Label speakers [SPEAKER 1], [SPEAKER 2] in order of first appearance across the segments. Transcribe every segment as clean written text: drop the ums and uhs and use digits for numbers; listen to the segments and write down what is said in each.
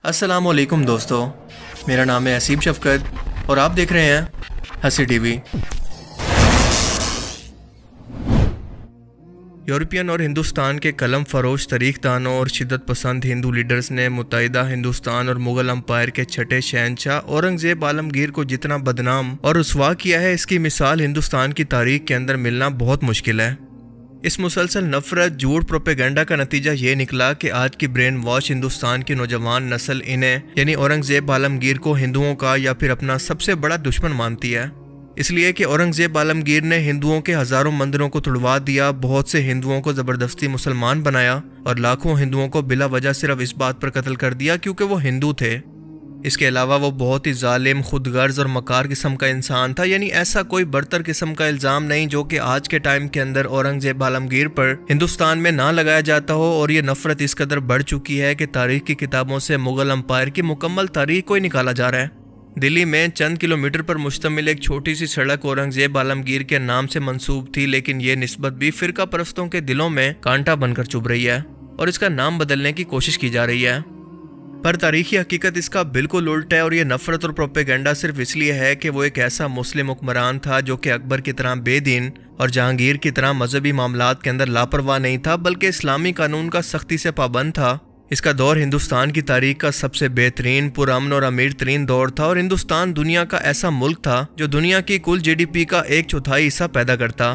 [SPEAKER 1] अस्सलामुअलैकुम दोस्तों, मेरा नाम है हसीब शफकत और आप देख रहे हैं हसी टीवी। यूरोपियन और हिंदुस्तान के कलम फरोश तारीखदानों और शिद्दत पसंद हिंदू लीडर्स ने मुत्तहिदा हिंदुस्तान और मुगल अम्पायर के छठे शहंशाह औरंगजेब आलमगीर को जितना बदनाम और रुसवा किया है, इसकी मिसाल हिंदुस्तान की तारीख के अंदर मिलना बहुत मुश्किल है। इस मुसलसल नफरत, झूठ, प्रोपेगेंडा का नतीजा ये निकला कि आज की ब्रेन वॉश हिंदुस्तान की नौजवान नस्ल इन्हें यानी औरंगजेब आलमगीर को हिंदुओं का या फिर अपना सबसे बड़ा दुश्मन मानती है। इसलिए कि औरंगजेब आलमगीर ने हिंदुओं के हजारों मंदिरों को तुड़वा दिया, बहुत से हिंदुओं को ज़बरदस्ती मुसलमान बनाया और लाखों हिंदुओं को बिला वजह सिर्फ इस बात पर कत्ल कर दिया क्योंकि वो हिंदू थे। इसके अलावा वो बहुत ही जालिम, खुदगर्ज और मकार किस्म का इंसान था। यानी ऐसा कोई बरतर किस्म का इल्ज़ाम नहीं जो कि आज के टाइम के अंदर औरंगजेब आलमगीर पर हिंदुस्तान में ना लगाया जाता हो। और ये नफरत इस कदर बढ़ चुकी है कि तारीख की किताबों से मुगल अम्पायर की मुकम्मल तारीख को ही निकाला जा रहा है। दिल्ली में चंद किलोमीटर पर मुश्तमिल एक छोटी सी सड़क औरंगजेब आलमगीर के नाम से मंसूब थी, लेकिन ये निस्बत भी फिरका परस्तों के दिलों में कांटा बनकर चुभ रही है और इसका नाम बदलने की कोशिश की जा रही है। पर तारीखी हकीकत इसका बिल्कुल उल्ट है और ये नफरत और प्रोपेगेंडा सिर्फ इसलिए है कि वो एक ऐसा मुस्लिम हुक्मरान था जो कि अकबर की तरह बेदीन और जहांगीर की तरह मजहबी मामलात के अंदर लापरवाह नहीं था, बल्कि इस्लामी कानून का सख्ती से पाबंद था। इसका दौर हिंदुस्तान की तारीख का सबसे बेहतरीन, पुरअमन और अमीर तरीन दौर था और हिंदुस्तान दुनिया का ऐसा मुल्क था जो दुनिया की कुल GDP का 1/4 हिस्सा पैदा करता।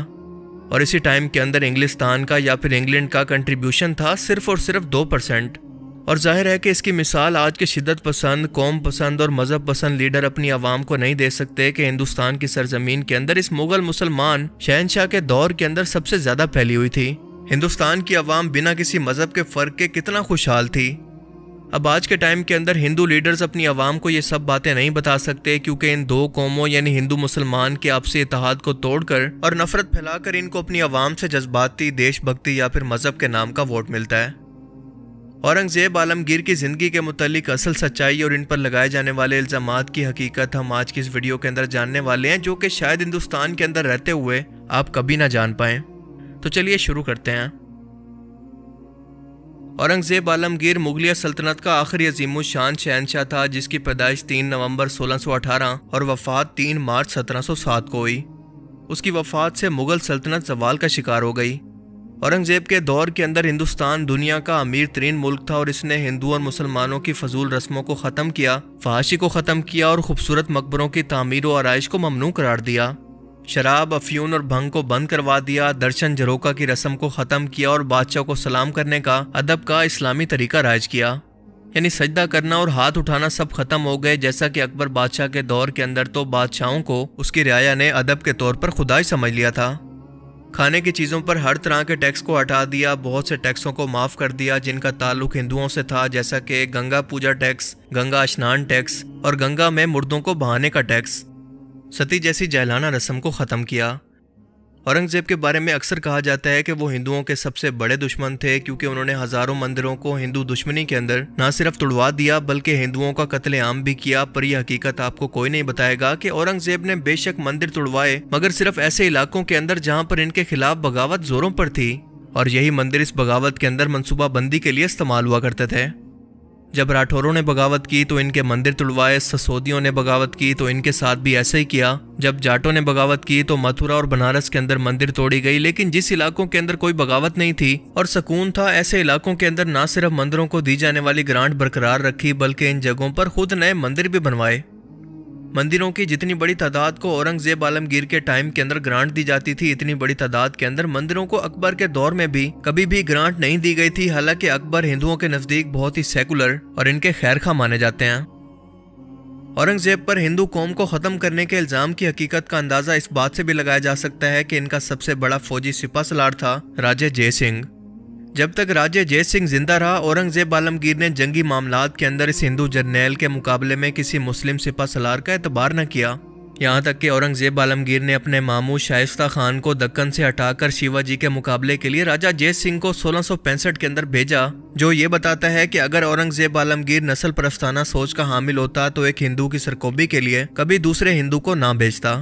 [SPEAKER 1] और इसी टाइम के अंदर इंग्लिस्तान का या फिर इंग्लैंड का कंट्रीब्यूशन था सिर्फ और सिर्फ 2%। और जाहिर है कि इसकी मिसाल आज के शिद्दत पसंद, कौम पसंद और मजहब पसंद लीडर अपनी आवाम को नहीं दे सकते कि हिंदुस्तान की सरजमीन के अंदर इस मुगल मुसलमान शहंशाह के दौर के अंदर सबसे ज्यादा फैली हुई थी। हिंदुस्तान की आवाम बिना किसी मजहब के फर्क के कितना खुशहाल थी। अब आज के टाइम के अंदर हिंदू लीडर्स अपनी आवाम को ये सब बातें नहीं बता सकते क्योंकि इन दो कौमों यानी हिंदू मुसलमान के आपसी इत्तेहाद को तोड़कर और नफरत फैलाकर इनको अपनी आवाम से जज्बाती, देशभक्ति या फिर मजहब के नाम का वोट मिलता है। औरंगजेब आलमगीर की ज़िंदगी के मुतालिक असल सच्चाई और इन पर लगाए जाने वाले इल्ज़ामात की हकीकत हम आज की इस वीडियो के अंदर जानने वाले हैं, जो कि शायद हिंदुस्तान के अंदर रहते हुए आप कभी ना जान पाएं। तो चलिए शुरू करते हैं। औरंगजेब आलमगीर मुगलिया सल्तनत का आखिरी अजीमुशान शहंशाह था जिसकी पैदाइश 3 नवंबर 1618 और वफात 3 मार्च 1707 को हुई। उसकी वफात से मुगल सल्तनत जवाल का शिकार हो गई। औरंगजेब के दौर के अंदर हिंदुस्तान दुनिया का अमीर तरीन मुल्क था और इसने हिंदू और मुसलमानों की फजूल रस्मों को ख़त्म किया, फहाशी को ख़त्म किया और खूबसूरत मकबरों की तामीर और आराइश को ममनू करार दिया। शराब, अफ्यून और भंग को बंद करवा दिया, दर्शन जरोका की रस्म को ख़त्म किया और बादशाह को सलाम करने का अदब का इस्लामी तरीका राइज किया। यानी सजदा करना और हाथ उठाना सब खत्म हो गए, जैसा कि अकबर बादशाह के दौर के अंदर तो बादशाहों को उसकी रियाया ने अदब के तौर पर खुदाई समझ लिया था। खाने की चीज़ों पर हर तरह के टैक्स को हटा दिया, बहुत से टैक्सों को माफ़ कर दिया जिनका ताल्लुक हिंदुओं से था, जैसा कि गंगा पूजा टैक्स, गंगा स्नान टैक्स और गंगा में मुर्दों को बहाने का टैक्स। सती जैसी जाहिलाना रस्म को ख़त्म किया। औरंगजेब के बारे में अक्सर कहा जाता है कि वो हिंदुओं के सबसे बड़े दुश्मन थे क्योंकि उन्होंने हज़ारों मंदिरों को हिंदू दुश्मनी के अंदर न सिर्फ तुड़वा दिया बल्कि हिंदुओं का कत्लेआम भी किया। पर यह हकीकत आपको कोई नहीं बताएगा कि औरंगजेब ने बेशक मंदिर तुड़वाए, मगर सिर्फ ऐसे इलाकों के अंदर जहां पर इनके खिलाफ बगावत जोरों पर थी, और यही मंदिर इस बगावत के अंदर मनसूबाबंदी के लिए इस्तेमाल हुआ करते थे। जब राठौरों ने बगावत की तो इनके मंदिर तुड़वाए, ससोदियों ने बगावत की तो इनके साथ भी ऐसा ही किया। जब जाटों ने बगावत की तो मथुरा और बनारस के अंदर मंदिर तोड़ी गई, लेकिन जिस इलाकों के अंदर कोई बगावत नहीं थी और सुकून था, ऐसे इलाकों के अंदर ना सिर्फ मंदिरों को दी जाने वाली ग्रांट बरकरार रखी बल्कि इन जगहों पर खुद नए मंदिर भी बनवाए। मंदिरों की जितनी बड़ी तादाद को औरंगजेब आलमगीर के टाइम के अंदर ग्रांट दी जाती थी, इतनी बड़ी तादाद के अंदर मंदिरों को अकबर के दौर में भी कभी भी ग्रांट नहीं दी गई थी। हालांकि अकबर हिंदुओं के नजदीक बहुत ही सेकुलर और इनके खैरखा माने जाते हैं। औरंगजेब पर हिंदू कौम को खत्म करने के इल्जाम की हकीकत का अंदाजा इस बात से भी लगाया जा सकता है कि इनका सबसे बड़ा फौजी सिपह सलार था राजे जय सिंह। जब तक राजे जय सिंह जिंदा रहा, औरंगजेब आलमगीर ने जंगी मामलात के अंदर इस हिंदू जर्नैल के मुकाबले में किसी मुस्लिम सिपह सलार का एतबार न किया। यहाँ तक कि औरंगजेब आलमगीर ने अपने मामू शाइस्ता खान को दक्कन से हटाकर शिवाजी के मुकाबले के लिए राजा जय सिंह को 1665 के अंदर भेजा, जो ये बताता है कि अगर औरंगजेब आलमगीर नस्ल परस्ताना सोच का हामिल होता तो एक हिंदू की सरकोबी के लिए कभी दूसरे हिंदू को ना भेजता।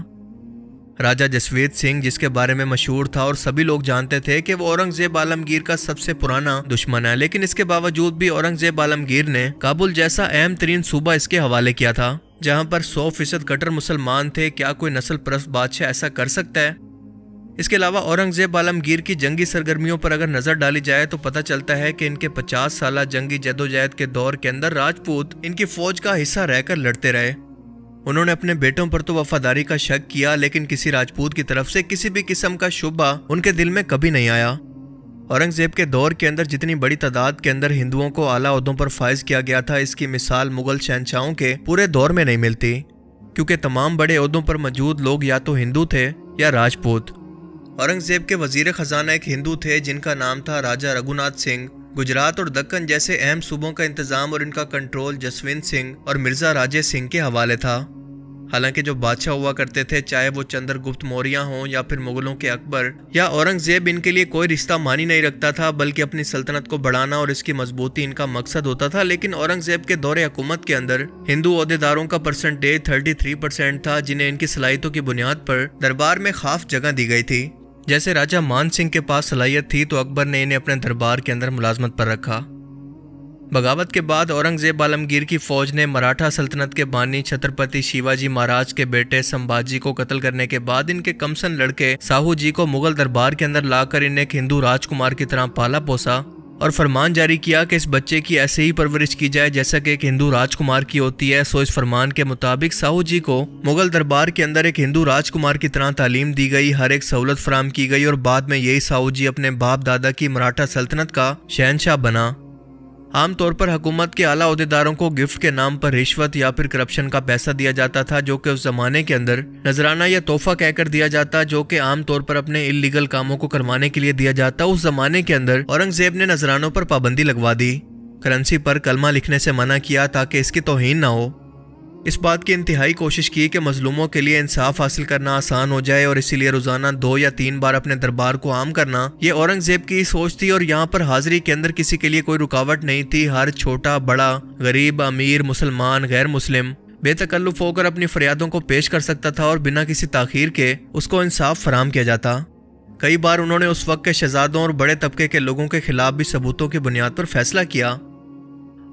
[SPEAKER 1] राजा जसवीत सिंह, जिसके बारे में मशहूर था और सभी लोग जानते थे कि वो औरंगजेब आलमगीर का सबसे पुराना दुश्मन है, लेकिन इसके बावजूद भी औरंगजेब आलमगीर ने काबुल जैसा अहम तरीन सूबा इसके हवाले किया था, जहां पर 100% कट्टर मुसलमान थे। क्या कोई नस्ल परस्त बादशाह ऐसा कर सकता है? इसके अलावा औरंगजेब आलमगीर की जंगी सरगर्मियों पर अगर नजर डाली जाए तो पता चलता है कि इनके 50 साल जंगी जदोजहद के दौर के अंदर राजपूत इनकी फौज का हिस्सा रहकर लड़ते रहे। उन्होंने अपने बेटों पर तो वफादारी का शक किया, लेकिन किसी राजपूत की तरफ से किसी भी किस्म का शुबा उनके दिल में कभी नहीं आया। औरंगजेब के दौर के अंदर जितनी बड़ी तादाद के अंदर हिंदुओं को आला ओहदों पर फाइज किया गया था, इसकी मिसाल मुगल शहंशाहों के पूरे दौर में नहीं मिलती, क्योंकि तमाम बड़े ओहदों पर मौजूद लोग या तो हिंदू थे या राजपूत। औरंगजेब के वजीर खजाना एक हिंदू थे जिनका नाम था राजा रघुनाथ सिंह। गुजरात और दक्कन जैसे अहम सूबों का इंतजाम और इनका कंट्रोल जसवंत सिंह और मिर्जा राजे सिंह के हवाले था। हालांकि जो बादशाह हुआ करते थे, चाहे वो चंद्रगुप्त मौर्य हों या फिर मुगलों के अकबर या औरंगजेब, इनके लिए कोई रिश्ता मानी नहीं रखता था, बल्कि अपनी सल्तनत को बढ़ाना और इसकी मजबूती इनका मकसद होता था। लेकिन औरंगजेब के दौरे हुकूमत के अंदर हिंदू ओहदेदारों का परसेंटेज 33% था, जिन्हें इनकी सलाहियतों की बुनियाद पर दरबार में खास जगह दी गई थी। जैसे राजा मान सिंह के पास सलाहियत थी तो अकबर ने इन्हें अपने दरबार के अंदर मुलाजमत पर रखा। बगावत के बाद औरंगजेब आलमगीर की फौज ने मराठा सल्तनत के बानी छत्रपति शिवाजी महाराज के बेटे संभाजी को कत्ल करने के बाद इनके कमसन लड़के साहू जी को मुगल दरबार के अंदर लाकर इन्हें एक हिंदू राजकुमार की तरह पाला पोसा और फरमान जारी किया कि इस बच्चे की ऐसे ही परवरिश की जाए जैसा कि एक हिंदू राजकुमार की होती है। सो इस फरमान के मुताबिक साहू जी को मुगल दरबार के अंदर एक हिंदू राजकुमार की तरह तालीम दी गई, हर एक सहूलत फराम की गई और बाद में यही साहू जी अपने बाप दादा की मराठा सल्तनत का शहनशाह बना। आमतौर पर हुकूमत के आला ओहदेदारों को गिफ्ट के नाम पर रिश्वत या फिर करप्शन का पैसा दिया जाता था, जो कि उस जमाने के अंदर नजराना या तोहफा कहकर दिया जाता, जो कि आमतौर पर अपने इल्लीगल कामों को करवाने के लिए दिया जाता। उस जमाने के अंदर औरंगजेब ने नजरानों पर पाबंदी लगवा दी, करेंसी पर कलमा लिखने से मना किया ताकि इसकी तौहीन ना हो। इस बात की इंतहाई कोशिश की कि मजलूमों के लिए इंसाफ हासिल करना आसान हो जाए और इसीलिए रोजाना 2 या 3 बार अपने दरबार को आम करना ये औरंगजेब की सोच थी। और यहाँ पर हाजिरी के अंदर किसी के लिए कोई रुकावट नहीं थी। हर छोटा बड़ा, गरीब अमीर, मुसलमान गैर मुस्लिम बेतकल्लुफ होकर अपनी फरियादों को पेश कर सकता था और बिना किसी ताखीर के उसको इंसाफ फराम किया जाता। कई बार उन्होंने उस वक्त के शहजादों और बड़े तबके के लोगों के खिलाफ भी सबूतों की बुनियाद पर फैसला किया।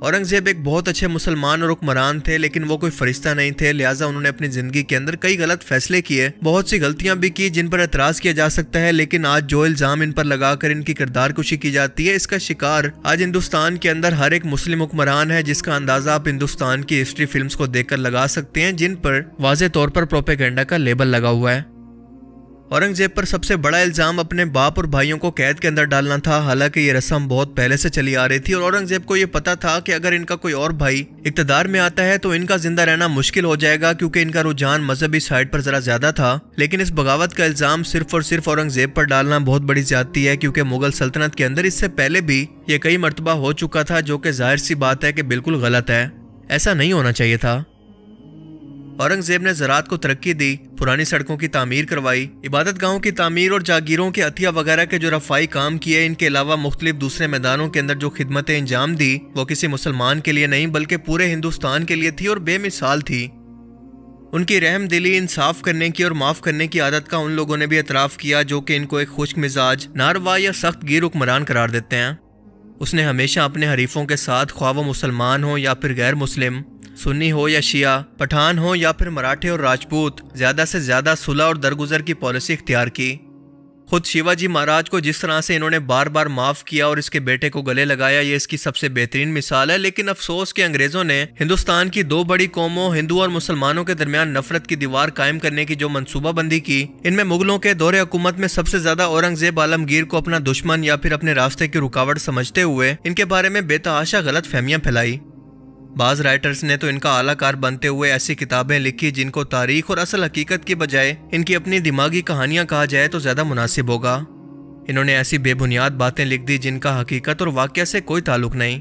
[SPEAKER 1] औरंगजेब एक बहुत अच्छे मुसलमान और हुक्मरान थे, लेकिन वो कोई फरिश्ता नहीं थे, लिहाजा उन्होंने अपनी जिंदगी के अंदर कई गलत फैसले किए, बहुत सी गलतियां भी की जिन पर एतराज किया जा सकता है। लेकिन आज जो इल्जाम इन पर लगाकर इनकी किरदार कुशी की जाती है, इसका शिकार आज हिंदुस्तान के अंदर हर एक मुस्लिम हुक्मरान है, जिसका अंदाजा आप हिंदुस्तान की हिस्ट्री फिल्म्स को देखकर लगा सकते हैं, जिन पर वाज़ेह तौर पर प्रोपेगेंडा का लेबल लगा हुआ है। औरंगजेब पर सबसे बड़ा इल्जाम अपने बाप और भाइयों को कैद के अंदर डालना था। हालांकि ये रस्म बहुत पहले से चली आ रही थी और औरंगजेब को ये पता था कि अगर इनका कोई और भाई इक्तदार में आता है तो इनका जिंदा रहना मुश्किल हो जाएगा, क्योंकि इनका रुझान मजहबी साइड पर जरा ज्यादा था। लेकिन इस बगावत का इल्जाम सिर्फ और सिर्फ औरंगजेब पर डालना बहुत बड़ी ज्यादती है, क्योंकि मुगल सल्तनत के अंदर इससे पहले भी ये कई मरतबा हो चुका था, जो कि जाहिर सी बात है कि बिल्कुल गलत है, ऐसा नहीं होना चाहिए था। औरंगजेब ने ज़राअत को तरक्की दी, पुरानी सड़कों की तामीर करवाई, इबादत गाहों की तामीर और जागीरों के अतिया वगैरह के जो रफाई काम किए। इनके अलावा मुख्तलिफ दूसरे मैदानों के अंदर जो खिदमतें अंजाम दी वो किसी मुसलमान के लिए नहीं बल्कि पूरे हिंदुस्तान के लिए थी और बेमिसाल थी। उनकी रहमदिली, इंसाफ करने की और माफ़ करने की आदत का उन लोगों ने भी एतराफ़ किया जो कि इनको एक खुश्क मिजाज, नारवा या सख्त गिर हुक्मरान करार देते हैं। उसने हमेशा अपने हरीफों के साथ, ख्वाह वो मुसलमान हो या फिर गैर मुस्लिम, सुन्नी हो या शिया, पठान हो या फिर मराठे और राजपूत, ज्यादा से ज्यादा सुलह और दरगुजर की पॉलिसी इख्तियार की। खुद शिवाजी महाराज को जिस तरह से इन्होंने बार बार माफ किया और इसके बेटे को गले लगाया, ये इसकी सबसे बेहतरीन मिसाल है। लेकिन अफसोस के अंग्रेजों ने हिंदुस्तान की 2 बड़ी कौमों हिंदू और मुसलमानों के दरमियान नफरत की दीवार कायम करने की जो मंसूबाबंदी की, इनमें मुगलों के दौरे हुकूमत में सबसे ज्यादा औरंगजेब आलमगीर को अपना दुश्मन या फिर अपने रास्ते की रुकावट समझते हुए इनके बारे में बेतहाशा गलत फहमियां फैलाई। बाज राइटर्स ने तो इनका आलाकार बनते हुए ऐसी किताबें लिखी जिनको तारीख और असल हकीकत की बजाय इनकी अपनी दिमागी कहानियां कहा जाए तो ज्यादा मुनासिब होगा। इन्होंने ऐसी बेबुनियाद बातें लिख दी जिनका हकीकत और वाकया से कोई ताल्लुक नहीं।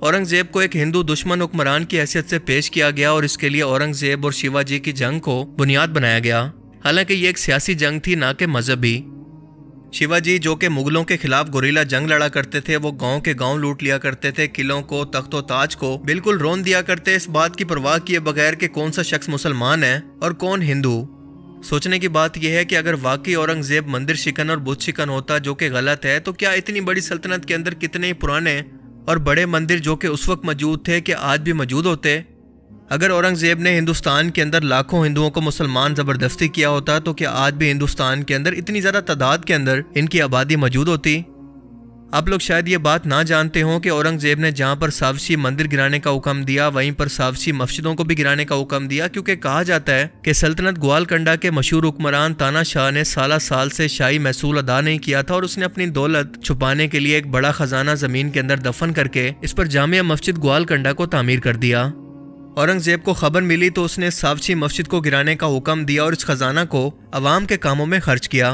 [SPEAKER 1] औरंगजेब को एक हिंदू दुश्मन हुक्मरान की हैसियत से पेश किया गया और इसके लिए औरंगजेब और शिवाजी की जंग को बुनियाद बनाया गया। हालांकि ये एक सियासी जंग थी, ना कि मजहबी। शिवाजी जो कि मुगलों के खिलाफ गुरीला जंग लड़ा करते थे, वो गांव के गांव लूट लिया करते थे, किलों को, तख्तो ताज को बिल्कुल रोन दिया करते, इस बात की परवाह किए बगैर कि कौन सा शख्स मुसलमान है और कौन हिंदू। सोचने की बात यह है कि अगर वाकई औरंगजेब मंदिर शिकन और बुत शिकन होता, जो कि गलत है, तो क्या इतनी बड़ी सल्तनत के अंदर कितने ही पुराने और बड़े मंदिर जो कि उस वक्त मौजूद थे कि आज भी मौजूद होते? अगर औरंगजेब ने हिंदुस्तान के अंदर लाखों हिंदुओं को मुसलमान ज़बरदस्ती किया होता, तो क्या आज भी हिंदुस्तान के अंदर इतनी ज़्यादा तादाद के अंदर इनकी आबादी मौजूद होती? आप लोग शायद ये बात ना जानते हो कि औरंगजेब ने जहाँ पर सावशी मंदिर गिराने का हुक्म दिया, वहीं पर सावशी मस्जिदों को भी गिराने का हुक्म दिया, क्योंकि कहा जाता है कि सल्तनत ग्वालकंडा के मशहूर हुक्मरान तानाशाह ने साल से शाही महसूल अदा नहीं किया था और उसने अपनी दौलत छुपाने के लिए एक बड़ा खजाना जमीन के अंदर दफन करके इस पर जामिया मस्जिद ग्वालकंडा को तामीर कर दिया। औरंगजेब को खबर मिली तो उसने सावशी मस्जिद को गिराने का हुक्म दिया और इस खजाना को अवाम के कामों में खर्च किया।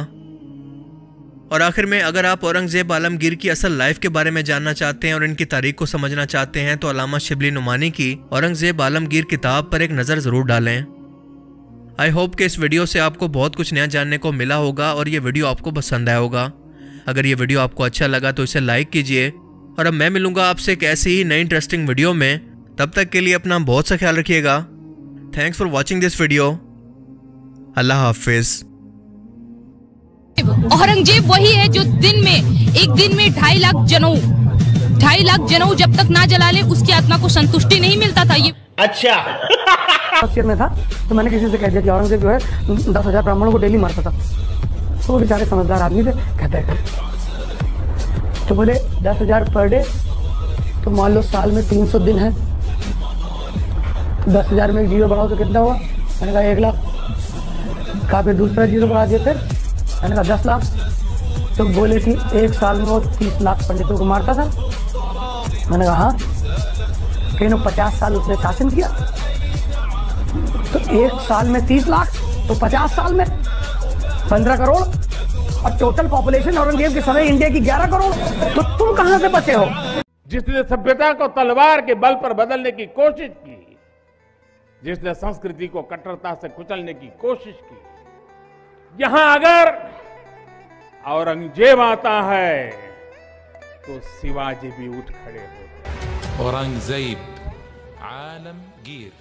[SPEAKER 1] और आखिर में अगर आप औरंगजेब आलमगीर की असल लाइफ के बारे में जानना चाहते हैं और इनकी तारीख को समझना चाहते हैं, तो अल्लामा शिबली नुमानी की औरंगजेब आलमगीर किताब पर एक नज़र ज़रूर डालें। आई होप कि इस वीडियो से आपको बहुत कुछ नया जानने को मिला होगा और ये वीडियो आपको पसंद आया होगा। अगर ये वीडियो आपको अच्छा लगा तो इसे लाइक कीजिए और अब मैं मिलूंगा आपसे एक ऐसी ही नई इंटरेस्टिंग वीडियो में। तब तक के लिए अपना बहुत सा ख्याल रखिएगा। Thanks for watching this video. अल्लाह हाफिज।
[SPEAKER 2] औरंगजेब वही है जो एक दिन में 2.5 लाख जनऊ जब तक ना जला ले उसकी आत्मा को संतुष्टि नहीं मिलता था। ये
[SPEAKER 3] अच्छा में था तो मैंने किसी से कह दिया कि औरंगजेब जो है 10,000 ब्राह्मणों को डेली मारता था। तो वो बेचारे समझदार आदमी थे, कहते हैं तो बोले 10,000 पर डे, तो मान लो साल में 300 दिन है, 10,000 में एक जीरो बढ़ाओ तो कितना हुआ? मैंने कहा 1 लाख। कहा फिर दूसरा जीरो बढ़ा दिया, फिर मैंने कहा 10 लाख। तो बोले कि एक साल में वो 30 लाख पंडितों को मारता था। मैंने कहा हाँ। कहीं 50 साल उसने शासन किया, तो एक साल में 30 लाख, तो 50 साल में 15 करोड़, और टोटल पॉपुलेशन औरंगजेब के समय इंडिया की 11 करोड़। तो तुम कहां से बचे हो?
[SPEAKER 4] जिसने सभ्यता को तलवार के बल पर बदलने की कोशिश की, जिसने संस्कृति को कट्टरता से कुचलने की कोशिश की, यहां अगर औरंगजेब आता है तो शिवाजी भी उठ खड़े होते हैं।
[SPEAKER 5] औरंगजेब आलमगीर।